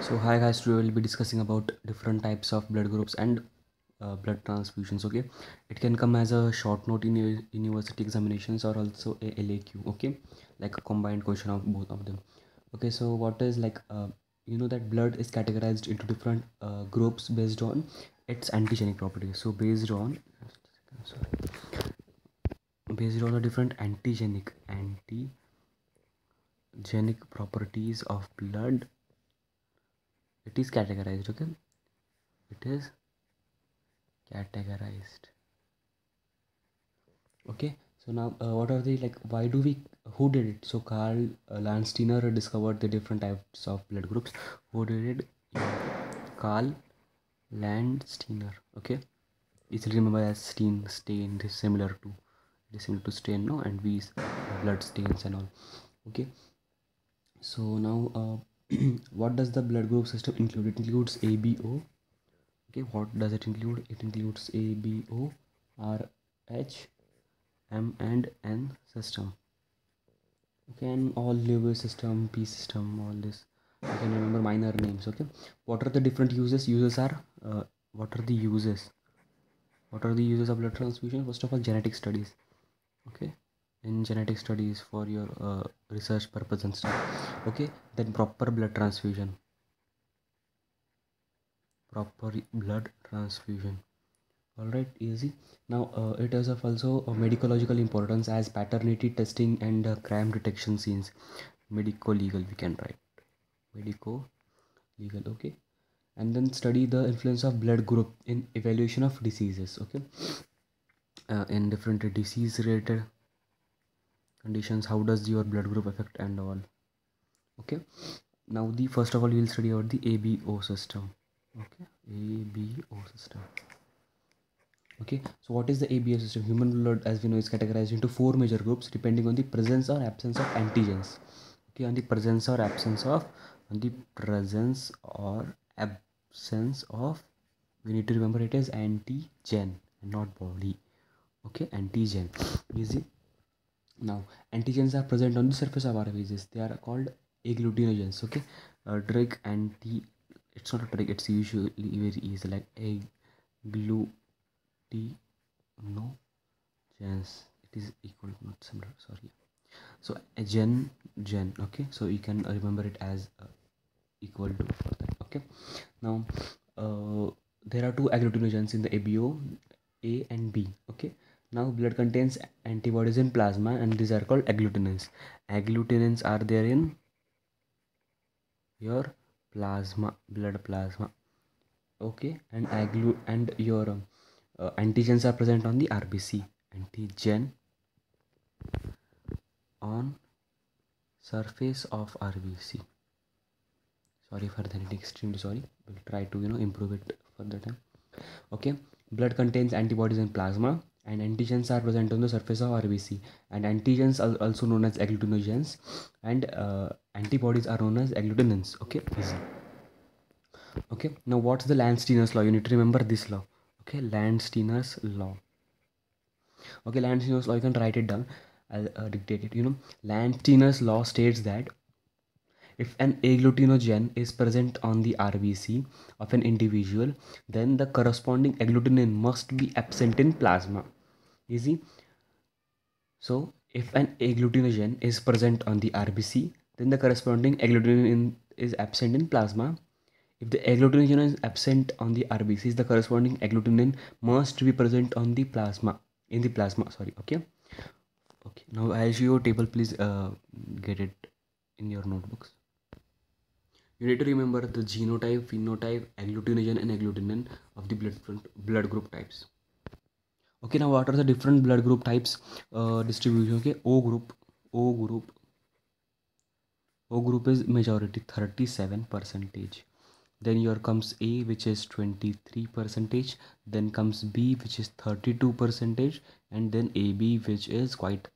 So hi guys, today we'll be discussing about different types of blood groups and blood transfusions. Okay, it can come as a short note in university examinations or also a LAQ. Okay, like a combined question of both of them. Okay, so what is you know that blood is categorized into different groups based on its antigenic properties. So based on the different antigenic properties of blood, it is categorized. Okay, it is categorized. Okay, so now what are the why do we who did it? So Carl Landsteiner discovered the different types of blood groups. Who did it? Carl Landsteiner. Okay, easily remember as stain. It is similar to stain, no, and we blood stains and all. Okay, so now what does the blood group system include? It includes ABO. Okay, what does it include? It includes ABO, RH, M and N system. Okay, and all Lewis system, P system, all this. You can remember minor names. Okay, what are the different uses? Uses are what are the uses? What are the uses of blood transfusion? First of all, genetic studies. Okay, in genetic studies for your research purpose and stuff. Okay, then proper blood transfusion. Proper blood transfusion. All right, easy. Now it is of also a medicological importance as paternity testing and crime detection scenes. Medico-legal we can write. Medico-legal, okay. And then study the influence of blood group in evaluation of diseases, okay. In different disease related conditions, how does your blood group affect and all. Okay, now the first of all we will study about the ABO system. Okay, ABO system. Okay, so what is the ABO system? Human blood, as we know, is categorized into four major groups depending on the presence or absence of antigens. Okay, on the presence or absence of we need to remember it is antigen and not body. Okay, antigen. Easy. Now antigens are present on the surface of RBCs. They are called agglutinogens. Okay, drug anti. It's not a drug. It's usually very easy like agglutinogens. It is equal, not similar. Sorry. So a gen. Okay, so you can remember it as equal to for that. Okay, now there are two agglutinogens in the ABO, A and B. Okay, now blood contains antibodies in plasma and these are called agglutinins. Agglutinins are there in your plasma, blood plasma. Okay, and your antigens are present on the RBC. Antigen on surface of RBC. Sorry for that, extremely sorry. We'll try to improve it further time. Okay, blood contains antibodies in plasma and antigens are present on the surface of RBC, and antigens are also known as agglutinogens and antibodies are known as agglutinins. Okay, easy. Okay, now what's the Landsteiner's law? You need to remember this law. Okay, Landsteiner's law. Okay, Landsteiner's law, you can write it down. I'll dictate it. Landsteiner's law states that if an agglutinogen is present on the RBC of an individual, then the corresponding agglutinin must be absent in plasma. Easy. So, if an agglutinogen is present on the RBC, then the corresponding agglutinin is absent in plasma. If the agglutinogen is absent on the RBCs, the corresponding agglutinin must be present on the plasma. In the plasma, sorry. Okay. Okay. Now I'll show you a table. Please get it in your notebooks. You need to remember the genotype, phenotype, agglutinogen and agglutinin of the blood group types. Okay, now what are the different blood group types distribution? Okay, O group is majority 37%. Then here comes A, which is 23%. Then comes B, which is 32%, and then AB, which is quite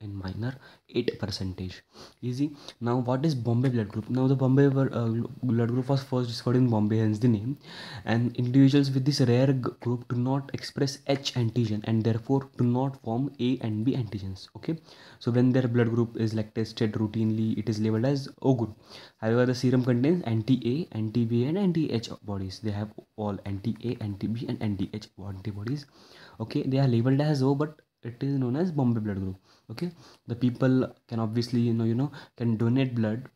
in minor 8%. Easy. Now what is Bombay blood group? Now the Bombay blood group was first discovered in Bombay, hence the name. And individuals with this rare group do not express H antigen and therefore do not form A and B antigens. Okay, so when their blood group is like tested routinely, it is labeled as O group. However, the serum contains anti-A, anti-B and anti-H bodies. They have all anti-A, anti-B and anti-H antibodies. Okay, they are labeled as O, but it is known as Bombay blood group. Okay, the people can obviously can donate blood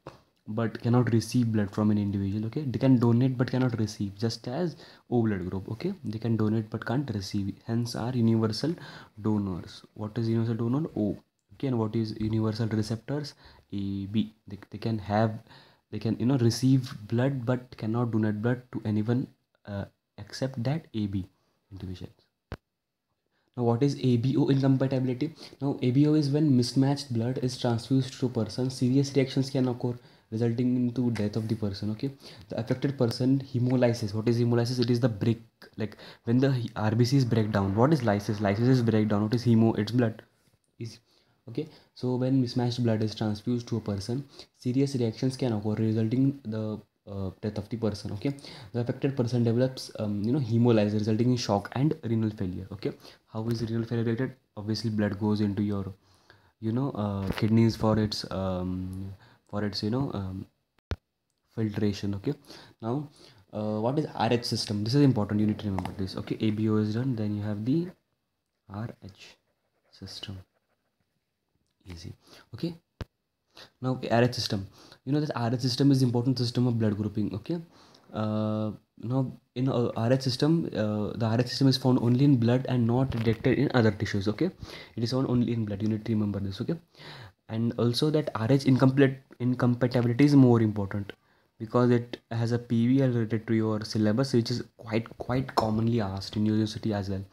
but cannot receive blood from an individual. Okay, they can donate but cannot receive, just as O blood group. Okay, they can donate but can't receive, hence are universal donors. What is universal donor? O. Okay, and what is universal receptors? A, B. They can have, they can receive blood but cannot donate blood to anyone except that AB individuals. Now what is ABO incompatibility? Now ABO is when mismatched blood is transfused to a person. Serious reactions can occur resulting into death of the person. Okay, the affected person hemolysis. What is hemolysis? It is the break, like when the RBCs break down. What is lysis? Lysis is breakdown. What is hemo? It's blood. Easy. Okay, so when mismatched blood is transfused to a person, serious reactions can occur resulting the death of the person. Okay, the affected person develops hemolysis resulting in shock and renal failure. Okay, how is renal failure related? Obviously blood goes into your kidneys for its filtration. Okay, now what is RH system? This is important, you need to remember this. Okay, ABO is done, then you have the RH system. Easy. Okay, now RH system, that RH system is important system of blood grouping. Okay, now in RH system, the RH system is found only in blood and not detected in other tissues. Okay, it is found only in blood, you need to remember this. Okay, and also that RH incompatibility is more important because it has a PBL related to your syllabus, which is quite commonly asked in university as well.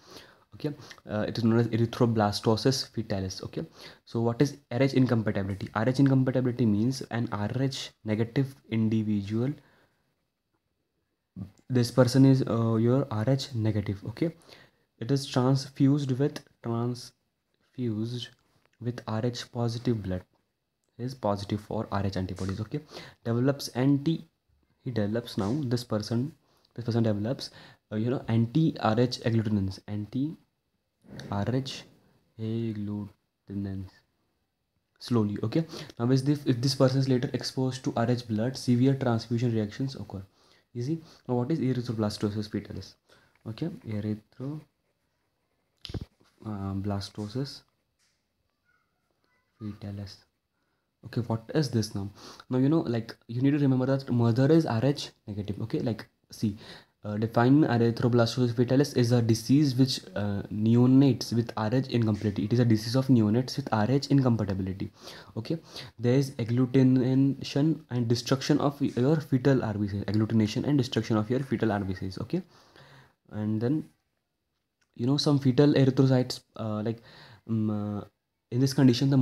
Okay, it is known as erythroblastosis fetalis. Okay, so what is RH incompatibility? RH incompatibility means an RH negative individual, this person is your RH negative. Okay, it is transfused with RH positive blood, is positive for RH antibodies. Okay, develops he develops now this person develops anti RH agglutinins, anti RH agglutinins slowly. Okay, now if this person is later exposed to RH blood, severe transfusion reactions occur. Easy. Now what is erythroblastosis fetalis? Okay, erythroblastosis fetalis. Okay, what is this now? Now like you need to remember that mother is RH negative. Okay, like see, defined erythroblastosis fetalis is a disease which neonates with RH incompatibility. It is a disease of neonates with RH incompatibility. Okay, there is agglutination and destruction of your fetal RBCs. Agglutination and destruction of your fetal RBCs. Okay, and then some fetal erythrocytes in this condition the